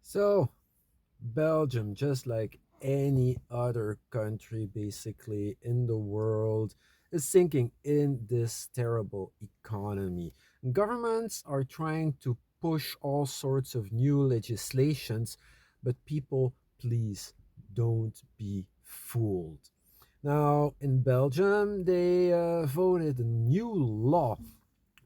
So, Belgium, just like any other country basically in the world, is sinking in this terrible economy. Governments are trying to push all sorts of new legislations, but people, please don't be fooled. Now, in Belgium, they voted a new law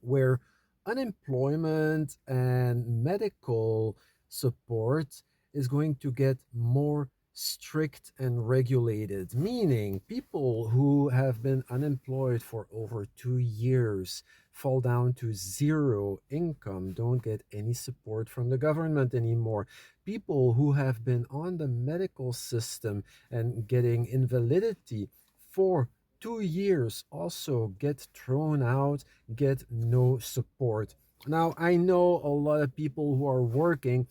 where unemployment and medical support is going to get more strict and regulated, meaning people who have been unemployed for over 2 years fall down to zero income, don't get any support from the government anymore. People who have been on the medical system and getting invalidity for 2 years also get thrown out, get no support. Now, I know a lot of people who are working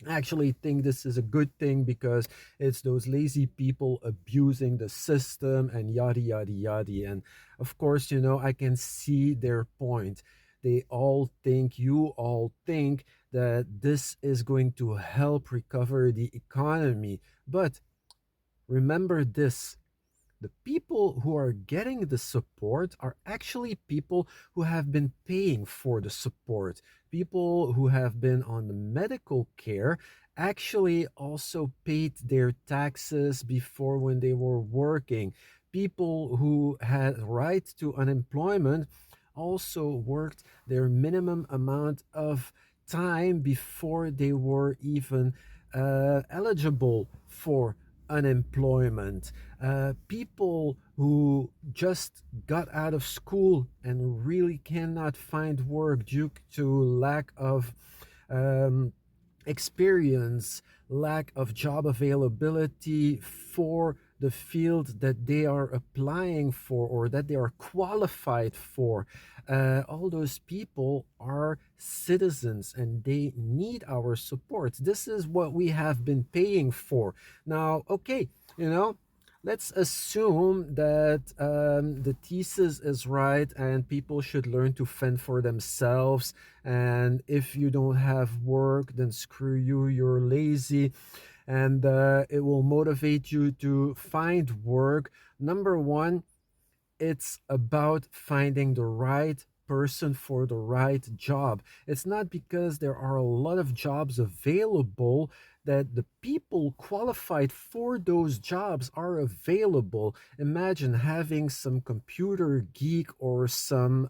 actually think this is a good thing because it's those lazy people abusing the system and yada yada yada. And of course, I can see their point. You all think that this is going to help recover the economy. But remember this: the people who are getting the support are actually people who have been paying for the support. People who have been on the medical care actually also paid their taxes before when they were working. People who had right to unemployment also worked their minimum amount of time before they were even eligible for unemployment. People who just got out of school and really cannot find work due to lack of um, experience, lack of job availability for the field that they are applying for or that they are qualified for. All those people are citizens and they need our support. This is what we have been paying for. Now, okay, you know, let's assume that the thesis is right and people should learn to fend for themselves. And if you don't have work, then screw you, you're lazy. And it will motivate you to find work. Number one, it's about finding the right person for the right job. It's not because there are a lot of jobs available that the people qualified for those jobs are available. Imagine having some computer geek or some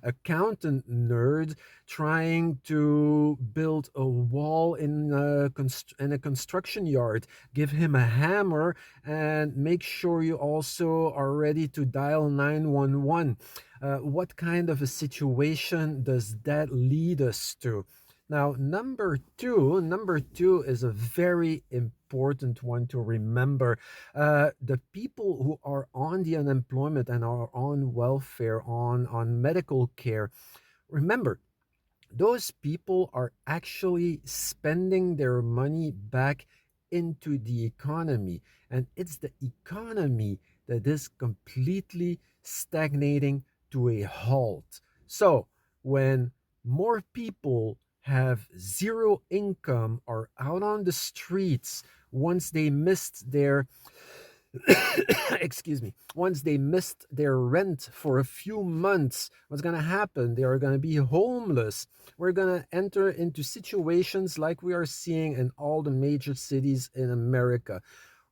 accountant nerd trying to build a wall in a construction yard. Give him a hammer and make sure you also are ready to dial 911. What kind of a situation does that lead us to? Now, number two is a very important one to remember. The people who are on the unemployment and are on welfare, on medical care, remember, those people are actually spending their money back into the economy. And it's the economy that is completely stagnating to a halt. So, when more people have zero income, are out on the streets once they missed their excuse me, once they missed their rent for a few months, what's going to happen? They are going to be homeless. We're going to enter into situations like we are seeing in all the major cities in America: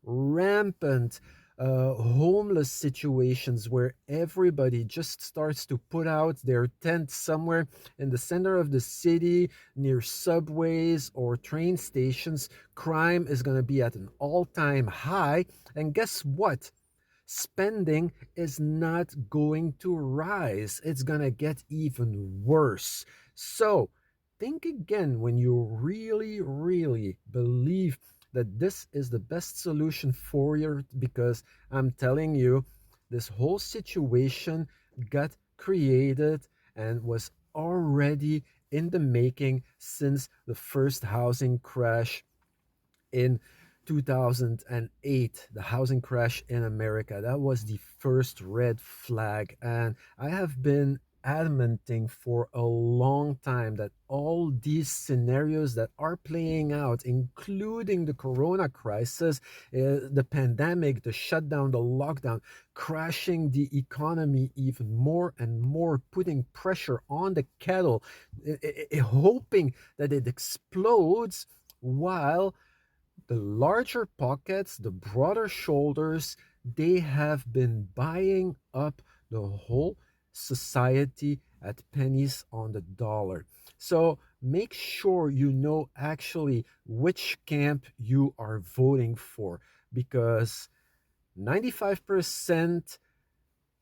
rampant homeless situations where everybody just starts to put out their tent somewhere in the center of the city near subways or train stations. Crime is going to be at an all-time high. And guess what? Spending is not going to rise. It's going to get even worse. So think again when you really, really believe that this is the best solution for you, because I'm telling you, this whole situation got created and was already in the making since the first housing crash in 2008, the housing crash in America. That was the first red flag. And I have been adamenting for a long time that all these scenarios that are playing out, including the corona crisis, the pandemic, the shutdown, the lockdown, crashing the economy even more and more, putting pressure on the kettle, hoping that it explodes, while the larger pockets, the broader shoulders, they have been buying up the whole society at pennies on the dollar. So make sure you know actually which camp you are voting for, because 95%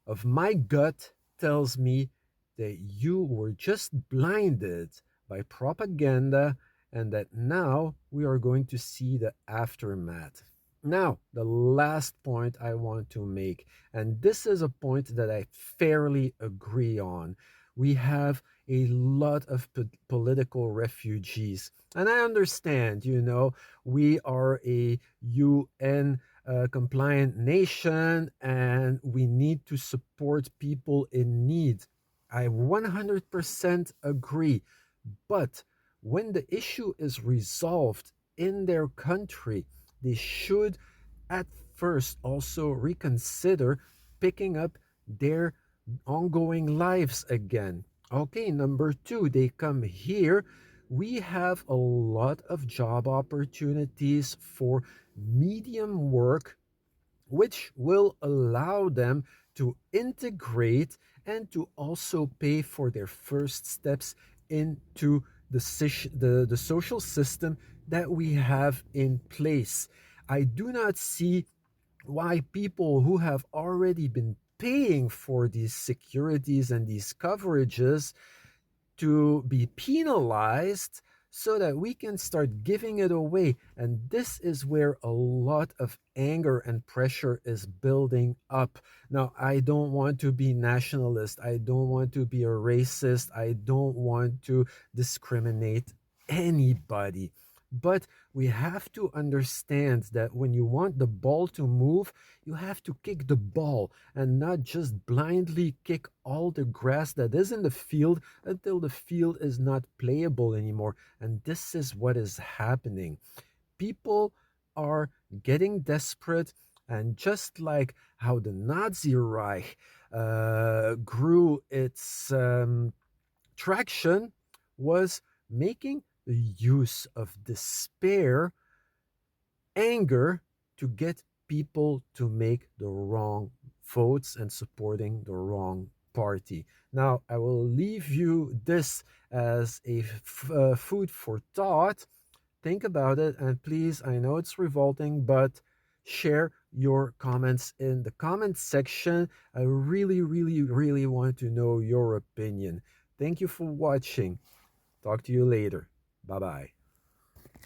of my gut tells me that you were just blinded by propaganda and that now we are going to see the aftermath. Now, the last point I want to make, and this is a point that I fairly agree on. We have a lot of political refugees. And I understand, we are a UN compliant nation and we need to support people in need. I 100% agree. But when the issue is resolved in their country, they should at first also reconsider picking up their ongoing lives again. Okay, number two, they come here. We have a lot of job opportunities for medium work, which will allow them to integrate and to also pay for their first steps into the social system that we have in place. I do not see why people who have already been paying for these securities and these coverages to be penalized so that we can start giving it away. And this is where a lot of anger and pressure is building up. Now, I don't want to be nationalist. I don't want to be a racist. I don't want to discriminate anybody. But we have to understand that when you want the ball to move, you have to kick the ball and not just blindly kick all the grass that is in the field until the field is not playable anymore. And this is what is happening. People are getting desperate, and just like how the Nazi Reich grew its traction, was making the use of despair, anger, to get people to make the wrong votes and supporting the wrong party. Now, I will leave you this as a food for thought. Think about it, and please, I know it's revolting, but share your comments in the comment section. I really, really, really want to know your opinion. Thank you for watching. Talk to you later. Bye bye.